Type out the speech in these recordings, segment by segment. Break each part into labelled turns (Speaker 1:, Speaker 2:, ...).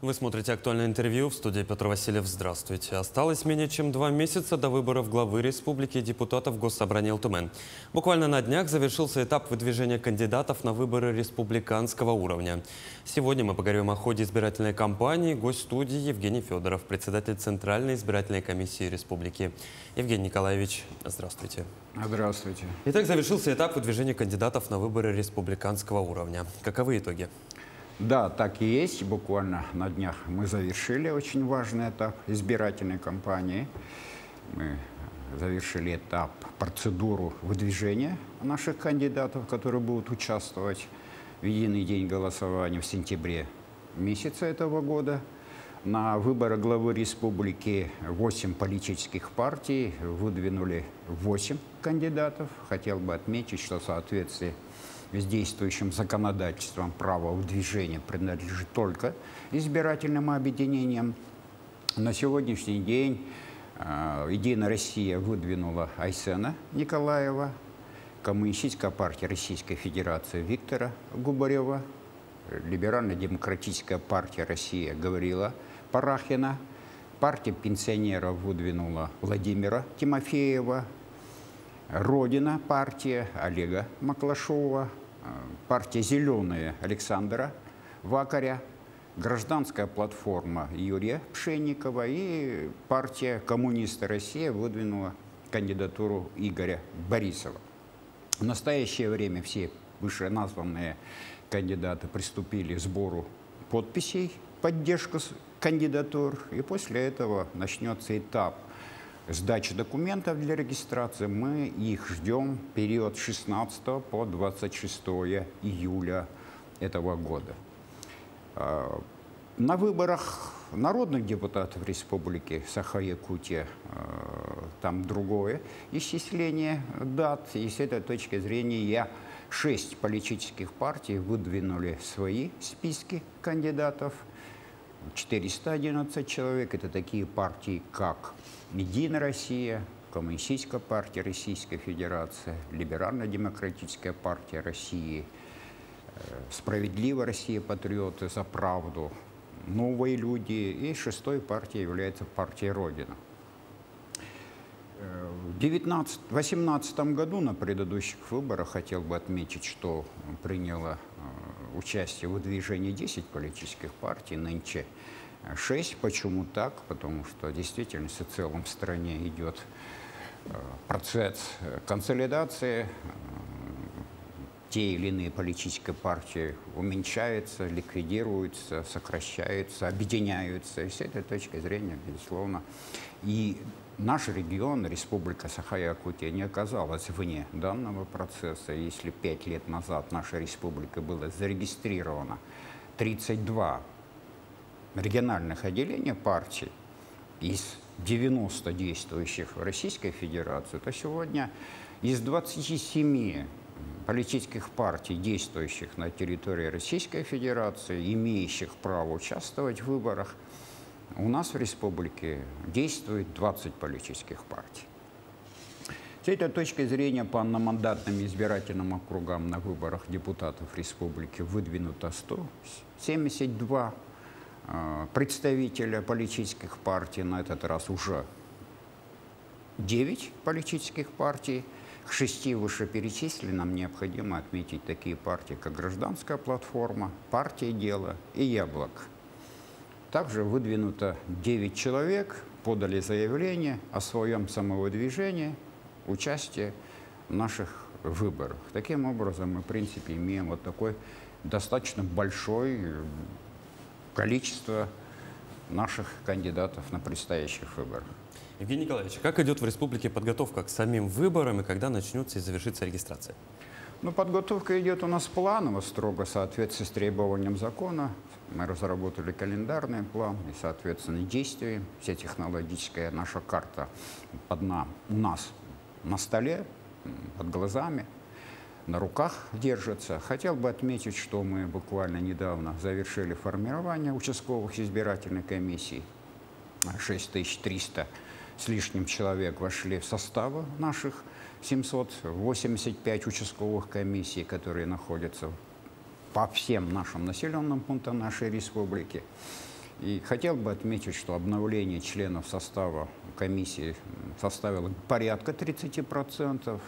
Speaker 1: Вы смотрите «Актуальное интервью». В студии Петр Васильев. Здравствуйте. Осталось менее чем 2 месяца до выборов главы республики и депутатов Госсобрания Алтумен. Буквально на днях завершился этап выдвижения кандидатов на выборы республиканского уровня. Сегодня мы поговорим о ходе избирательной кампании. Гость студии Евгений Федоров, председатель Центральной избирательной комиссии республики. Евгений Николаевич, здравствуйте.
Speaker 2: Здравствуйте.
Speaker 1: Итак, завершился этап выдвижения кандидатов на выборы республиканского уровня. Каковы итоги?
Speaker 2: Да, так и есть. Буквально на днях мы завершили очень важный этап избирательной кампании. Мы завершили этап, процедуру выдвижения наших кандидатов, которые будут участвовать в единый день голосования в сентябре месяца этого года. На выборы главы республики 8 политических партий выдвинули 8 кандидатов. Хотел бы отметить, что в соответствии с действующим законодательством право выдвижения принадлежит только избирательным объединениям. На сегодняшний день «Единая Россия» выдвинула Айсена Николаева, Коммунистическая партия Российской Федерации Виктора Губарева, Либерально-демократическая партия России Гаврила Парахина, партия пенсионеров выдвинула Владимира Тимофеева, Родина партия Олега Маклашова, партия «Зеленые» Александра Вакаря, гражданская платформа Юрия Пшенникова и партия «Коммунисты России» выдвинула кандидатуру Игоря Борисова. В настоящее время все вышеназванные кандидаты приступили к сбору подписей в поддержку кандидатур, и после этого начнется этап сдачи документов для регистрации. Мы их ждем в период с 16 по 26 июля этого года. На выборах народных депутатов Республики Саха-Якутия там другое исчисление дат. И с этой точки зрения 6 политических партий выдвинули свои списки кандидатов. 411 человек – это такие партии, как «Единая Россия», Коммунистическая партия Российской Федерации, Либерально-демократическая партия России, «Справедливая Россия», «Патриоты за правду», «Новые люди», и 6-й партией является партия «Родина». В 2018 году на предыдущих выборах хотел бы отметить, что приняло участие в выдвижении 10 политических партий, нынче 6. Почему так? Потому что действительно в целом в стране идет процесс консолидации. Те или иные политические партии уменьшаются, ликвидируются, сокращаются, объединяются. И с этой точки зрения, безусловно, и наш регион, Республика Саха-Якутия, не оказалась вне данного процесса. Если 5 лет назад наша республика была зарегистрирована 32 региональных отделения партий из 90 действующих в Российской Федерации, то сегодня из 27 политических партий, действующих на территории Российской Федерации, имеющих право участвовать в выборах, у нас в республике действует 20 политических партий. С этой точки зрения по одномандатным избирательным округам на выборах депутатов республики выдвинуто 172 представителя политических партий. На этот раз уже 9 политических партий. К 6 вышеперечисленным необходимо отметить такие партии, как «Гражданская платформа», «Партия Дело» и «Яблоко». Также выдвинуто 9 человек, подали заявление о своем самовыдвижении, участии в наших выборах. Таким образом, мы, в принципе, имеем вот такое достаточно большое количество наших кандидатов на предстоящих выборах.
Speaker 1: Евгений Николаевич, как идет в республике подготовка к самим выборам и когда начнется и завершится регистрация?
Speaker 2: Ну, подготовка идет у нас планово, строго в соответствии с требованием закона. Мы разработали календарный план и, соответственно, действуем. Вся технологическая наша карта у нас на столе, под глазами, на руках держится. Хотел бы отметить, что мы буквально недавно завершили формирование участковых избирательных комиссий. 6300 с лишним человек вошли в составы наших 785 участковых комиссий, которые находятся по всем нашим населенным пунктам нашей республики. И хотел бы отметить, что обновление членов состава комиссии составило порядка 30%.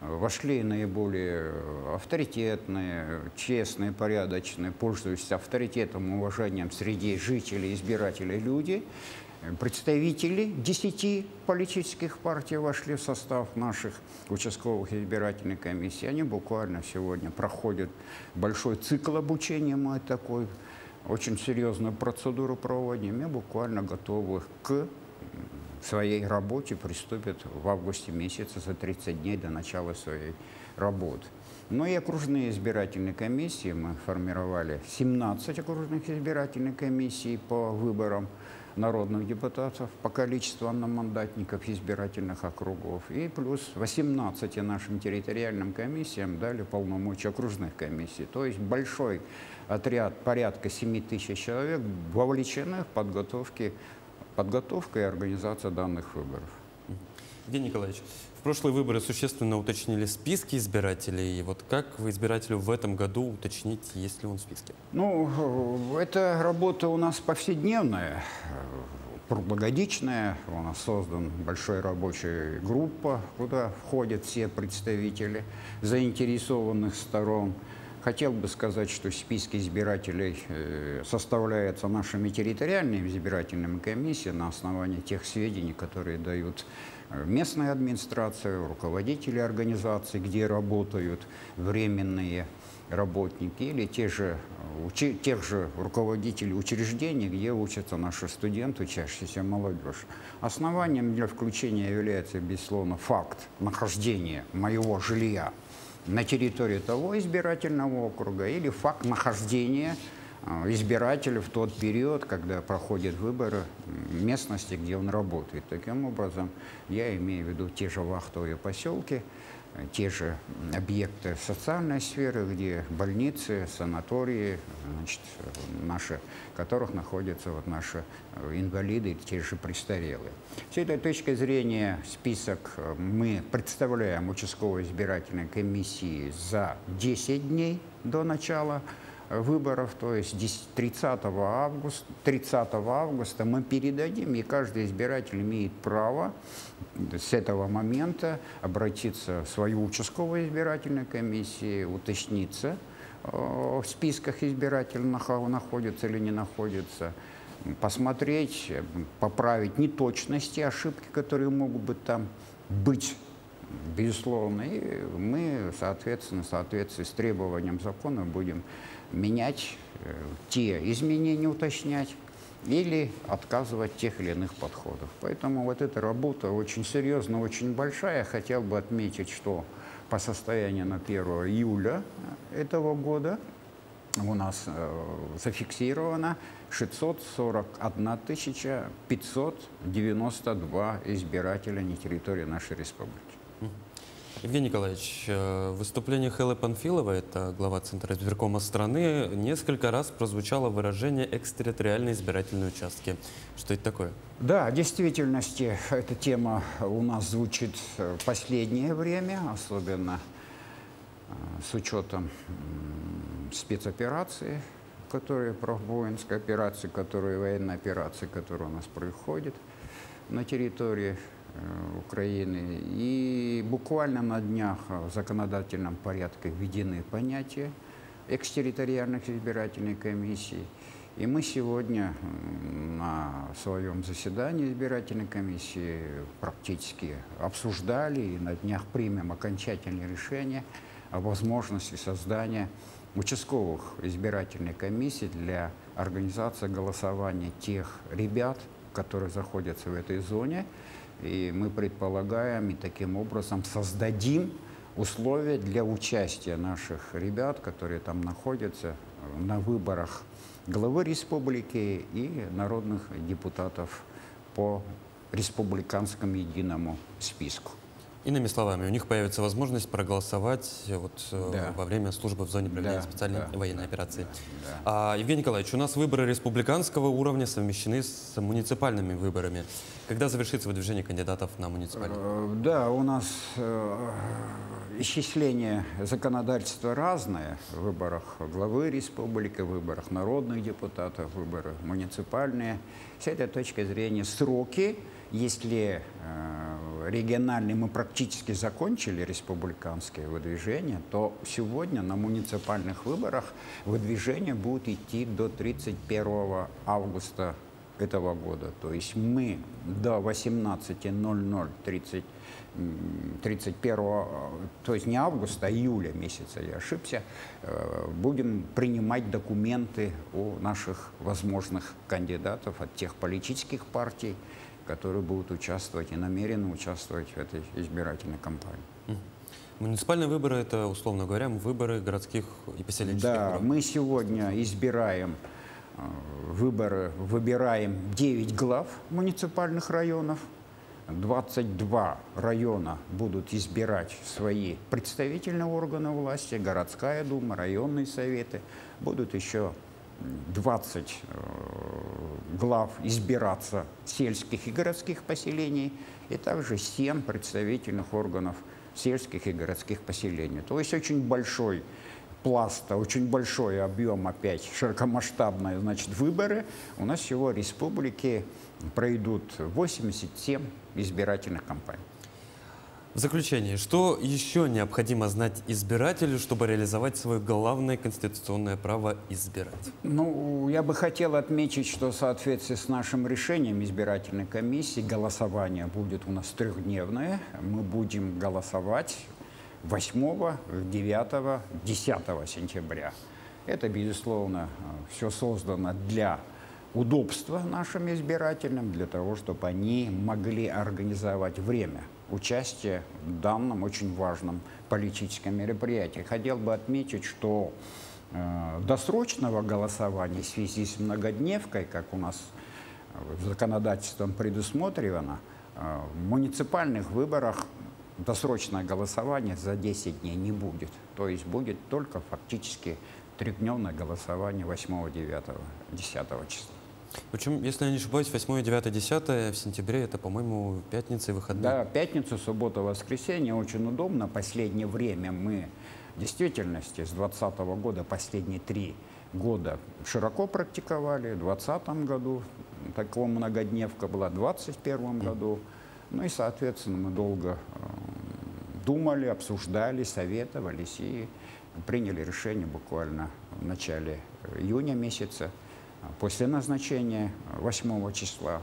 Speaker 2: Вошли наиболее авторитетные, честные, порядочные, пользующиеся авторитетом, уважением среди жителей, избирателей люди. Представители 10 политических партий вошли в состав наших участковых избирательных комиссий. Они буквально сегодня проходят большой цикл обучения, мы такой очень серьезную процедуру проводим, и буквально готовы к своей работе, приступят в августе месяце за 30 дней до начала своей работы. Но и окружные избирательные комиссии, мы формировали 17 окружных избирательных комиссий по выборам народных депутатов, по количеству одномандатников избирательных округов, и плюс 18 нашим территориальным комиссиям дали полномочия окружных комиссий. То есть большой отряд, порядка 7 тысяч человек, вовлечены в подготовку и организацию данных выборов.
Speaker 1: Евгений Николаевич, в прошлые выборы существенно уточнили списки избирателей. И вот как вы избирателю в этом году уточнить, есть ли он в списке?
Speaker 2: Ну, эта работа у нас повседневная, круглогодичная. У нас создан большая рабочая группа, куда входят все представители заинтересованных сторон. Хотел бы сказать, что списки избирателей составляются нашими территориальными избирательными комиссиями на основании тех сведений, которые дают местная администрация, руководители организаций, где работают временные работники, или тех же руководителей учреждений, где учатся наши студенты, учащиеся молодежь. Основанием для включения является, безусловно, факт нахождения моего жилья на территории того избирательного округа или факт нахождения избирателя в тот период, когда проходят выборы местности, где он работает. Таким образом, я имею в виду те же вахтовые поселки, те же объекты социальной сферы, где больницы, санатории, значит, наши, в которых находятся вот наши инвалиды, те же престарелые. С этой точки зрения список мы представляем участковой избирательной комиссии за 10 дней до начала выборов, то есть 30 августа мы передадим, и каждый избиратель имеет право с этого момента обратиться в свою участковую избирательную комиссию, уточниться в списках избирателей, находится или не находится, посмотреть, поправить неточности, ошибки, которые могут быть там быть. Безусловно, и мы, соответственно, в соответствии с требованием закона будем менять те изменения, уточнять или отказывать в тех или иных подходах. Поэтому вот эта работа очень серьезная, очень большая. Я хотел бы отметить, что по состоянию на 1 июля этого года у нас зафиксировано 641 592 избирателя на территории нашей республики.
Speaker 1: Евгений Николаевич, в выступлении Хеллы Панфиловой, это глава Центра избиркома страны, несколько раз прозвучало выражение «экстерриториальные избирательные участки». Что это такое?
Speaker 2: Да, в действительности эта тема у нас звучит в последнее время, особенно с учетом спецоперации, воинской операции, военной операции, которая у нас происходит на территории Украины. И буквально на днях в законодательном порядке введены понятия экстерриториальных избирательных комиссий. И мы сегодня на своем заседании избирательной комиссии практически обсуждали и на днях примем окончательное решение о возможности создания участковых избирательных комиссий для организации голосования тех ребят, которые находятся в этой зоне. И мы предполагаем, и таким образом создадим условия для участия наших ребят, которые там находятся, на выборах главы республики и народных депутатов по республиканскому единому списку.
Speaker 1: Иными словами, у них появится возможность проголосовать
Speaker 2: Да.
Speaker 1: во время службы в зоне проведения специальной военной операции.
Speaker 2: Да.
Speaker 1: Евгений Николаевич, у нас выборы республиканского уровня совмещены с муниципальными выборами. Когда завершится выдвижение кандидатов на муниципальные?
Speaker 2: Да, у нас исчисление законодательства разное в выборах главы республики, в выборах народных депутатов, выборы муниципальные. С этой точки зрения сроки, если региональные мы практически закончили республиканские выдвижения, то сегодня на муниципальных выборах выдвижение будет идти до 31 августа этого года. То есть мы до 18:00 31, то есть не августа, а июля месяца, я ошибся, будем принимать документы о наших возможных кандидатов от тех политических партий, которые будут участвовать и намерены участвовать в этой избирательной кампании.
Speaker 1: Муниципальные выборы – это, условно говоря, выборы городских и поселенческих
Speaker 2: Да,
Speaker 1: уровней.
Speaker 2: мы сегодня выбираем 9 глав муниципальных районов. 22 района будут избирать свои представительные органы власти, городская дума, районные советы. Будут еще 20 глав избираться сельских и городских поселений, и также 7 представительных органов сельских и городских поселений. То есть очень большой пласт, очень большой объем, опять широкомасштабные, выборы. У нас всего в республике пройдут 87 избирательных кампаний.
Speaker 1: В заключение, что еще необходимо знать избирателю, чтобы реализовать свое главное конституционное право избирать?
Speaker 2: Ну, я бы хотел отметить, что в соответствии с нашим решением избирательной комиссии голосование будет у нас трехдневное. Мы будем голосовать 8, 9, 10 сентября. Это, безусловно, все создано для удобства нашим избирателям, для того, чтобы они могли организовать время участия в данном очень важном политическом мероприятии. Хотел бы отметить, что досрочного голосования в связи с многодневкой, как у нас законодательством предусмотрено, в муниципальных выборах досрочное голосование за 10 дней не будет. То есть будет только фактически трехдневное голосование 8, 9, 10 числа.
Speaker 1: Причем, если я не ошибаюсь, 8, 9, 10 в сентябре, это, по-моему, пятница и выходные.
Speaker 2: Да, пятница, суббота, воскресенье очень удобно. Последнее время мы в действительности с 2020 года, последние 3 года широко практиковали. В 2020 году такого многодневка была, в 2021 году. Ну и, соответственно, мы долго думали, обсуждали, советовались и приняли решение буквально в начале июня месяца. После назначения 8 числа,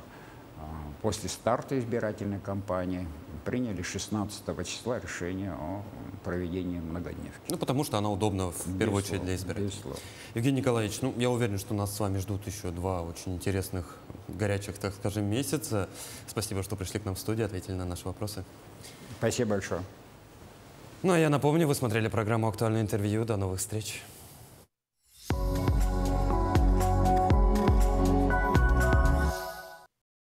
Speaker 2: после старта избирательной кампании, приняли 16 числа решение о проведении многодневки.
Speaker 1: Ну, потому что она удобна в первую очередь для избирателей.
Speaker 2: Безусловно.
Speaker 1: Евгений Николаевич, ну, я уверен, что нас с вами ждут еще 2 очень интересных, горячих, так скажем, месяца. Спасибо, что пришли к нам в студию, ответили на наши вопросы.
Speaker 2: Спасибо большое.
Speaker 1: Ну, а я напомню, вы смотрели программу «Актуальное интервью». До новых встреч.